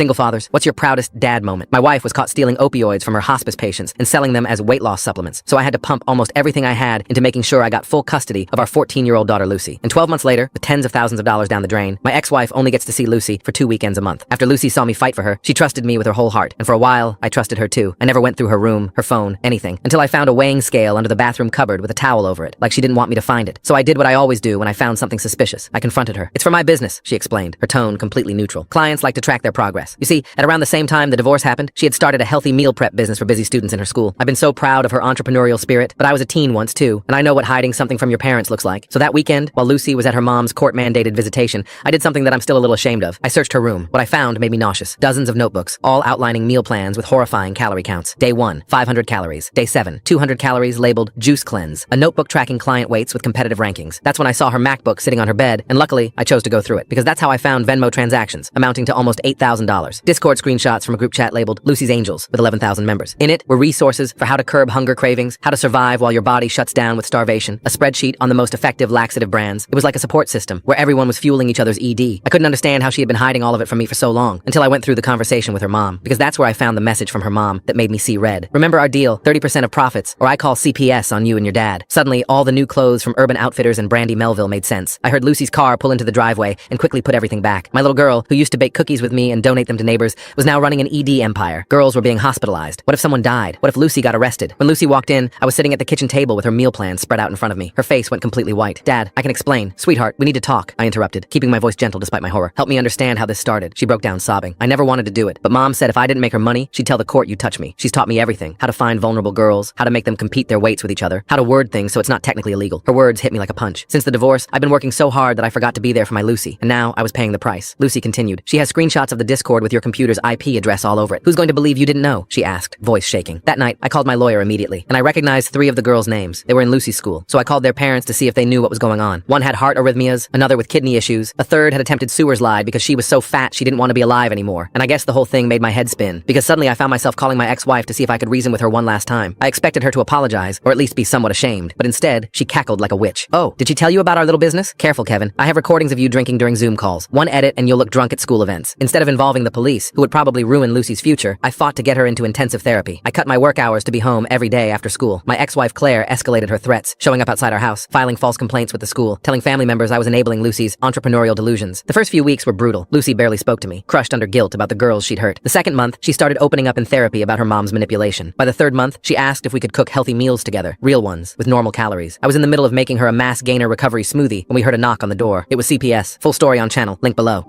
Single fathers, what's your proudest dad moment? My wife was caught stealing opioids from her hospice patients and selling them as weight loss supplements, so I had to pump almost everything I had into making sure I got full custody of our 14-year-old daughter Lucy. And 12 months later, with tens of thousands of dollars down the drain, my ex-wife only gets to see Lucy for 2 weekends a month. After Lucy saw me fight for her, she trusted me with her whole heart, and for a while, I trusted her too. I never went through her room, her phone, anything, until I found a weighing scale under the bathroom cupboard with a towel over it, like she didn't want me to find it. So I did what I always do when I found something suspicious. I confronted her. "It's for my business," she explained, her tone completely neutral. Clients like to track their progress. You see, at around the same time the divorce happened, she had started a healthy meal prep business for busy students in her school. I've been so proud of her entrepreneurial spirit, but I was a teen once too, and I know what hiding something from your parents looks like. So that weekend, while Lucy was at her mom's court-mandated visitation, I did something that I'm still a little ashamed of. I searched her room. What I found made me nauseous. Dozens of notebooks, all outlining meal plans with horrifying calorie counts. Day 1, 500 calories. Day 7, 200 calories labeled Juice Cleanse. A notebook tracking client weights with competitive rankings. That's when I saw her MacBook sitting on her bed, and luckily, I chose to go through it, because that's how I found Venmo transactions, amounting to almost $8,000. Discord screenshots from a group chat labeled Lucy's Angels with 11,000 members. In it were resources for how to curb hunger cravings, how to survive while your body shuts down with starvation, a spreadsheet on the most effective laxative brands. It was like a support system where everyone was fueling each other's ED. I couldn't understand how she had been hiding all of it from me for so long until I went through the conversation with her mom, because that's where I found the message from her mom that made me see red. "Remember our deal, 30% of profits, or I call CPS on you and your dad." Suddenly, all the new clothes from Urban Outfitters and Brandy Melville made sense. I heard Lucy's car pull into the driveway and quickly put everything back. My little girl, who used to bake cookies with me and donate them to neighbors, was now running an ED empire. Girls were being hospitalized. What if someone died? What if Lucy got arrested? When Lucy walked in, I was sitting at the kitchen table with her meal plan spread out in front of me. Her face went completely white. "Dad, I can explain." "Sweetheart, we need to talk," I interrupted, keeping my voice gentle despite my horror. "Help me understand how this started." She broke down sobbing. "I never wanted to do it, but Mom said if I didn't make her money, she'd tell the court you touch me. She's taught me everything. How to find vulnerable girls, how to make them compete their weights with each other, how to word things so it's not technically illegal." Her words hit me like a punch. "Since the divorce, I've been working so hard that I forgot to be there for my Lucy, and now I was paying the price." Lucy continued. "She has screenshots of the Discord with your computer's IP address all over it. Who's going to believe you didn't know?" she asked, voice shaking. That night, I called my lawyer immediately, and I recognized 3 of the girls' names. They were in Lucy's school, so I called their parents to see if they knew what was going on. One had heart arrhythmias, another with kidney issues, a third had attempted sewer slide because she was so fat she didn't want to be alive anymore. And I guess the whole thing made my head spin, because suddenly I found myself calling my ex-wife to see if I could reason with her one last time. I expected her to apologize, or at least be somewhat ashamed, but instead, she cackled like a witch. "Oh, did she tell you about our little business? Careful, Kevin. I have recordings of you drinking during Zoom calls. One edit and you'll look drunk at school events." Instead of involving the police, who would probably ruin Lucy's future, I fought to get her into intensive therapy. I cut my work hours to be home every day after school. My ex-wife Claire escalated her threats, showing up outside our house, filing false complaints with the school, telling family members I was enabling Lucy's entrepreneurial delusions. The first few weeks were brutal. Lucy barely spoke to me, crushed under guilt about the girls she'd hurt. The second month, she started opening up in therapy about her mom's manipulation. By the third month, she asked if we could cook healthy meals together, real ones, with normal calories. I was in the middle of making her a mass gainer recovery smoothie when we heard a knock on the door. It was CPS. Full story on channel, link below.